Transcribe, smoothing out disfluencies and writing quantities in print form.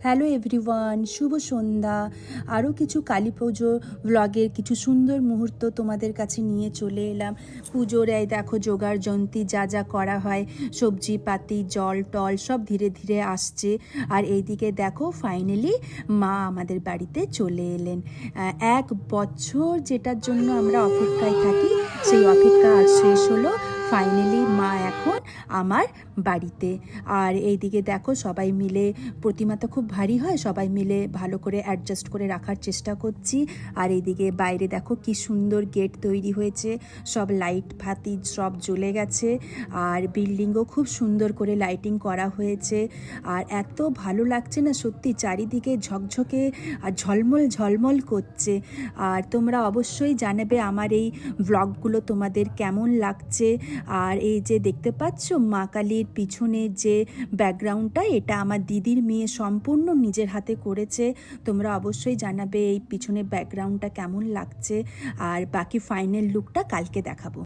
Hello everyone, শুভ সন্ধ্যা। আরও কিছু কালী পুজো ব্লগের কিছু সুন্দর মুহূর্ত তোমাদের কাছে নিয়ে চলে এলাম। পুজোর এই দেখো জোগাড় যন্ত্রী যা যা করা হয়, সবজি পাতি জল টল সব ধীরে ধীরে আসছে। আর এইদিকে দেখো ফাইনালি মা আমাদের বাড়িতে চলে এলেন। 1 বছর যেটার জন্য আমরা অপেক্ষায় থাকি, সেই অপেক্ষা আজ শেষ হলো। ফাইনালি মা এখন আমার বাড়িতে। আর এইদিকে দেখো সবাই মিলে, প্রতিমা তো খুব ভারী হয়, সবাই মিলে ভালো করে অ্যাডজাস্ট করে রাখার চেষ্টা করছি। আর এইদিকে বাইরে দেখো কি সুন্দর গেট তৈরি হয়েছে, সব লাইট ফাতি সব জ্বলে গেছে। আর বিল্ডিংও খুব সুন্দর করে লাইটিং করা হয়েছে। আর এত ভালো লাগছে না সত্যি, চারিদিকে ঝকঝকে আর ঝলমল ঝলমল করছে। আর তোমরা অবশ্যই জানাবে আমার এই ব্লগগুলো তোমাদের কেমন লাগছে। আর এই যে দেখতে পাচ্ছ মা কালীর পিছনে যে ব্যাকগ্রাউন্ডটা, এটা আমার দিদির মেয়ে সম্পূর্ণ নিজের হাতে করেছে। তোমরা অবশ্যই জানাবে এই পিছনে ব্যাকগ্রাউন্ডটা কেমন লাগছে। আর বাকি ফাইনাল লুকটা কালকে দেখাবো।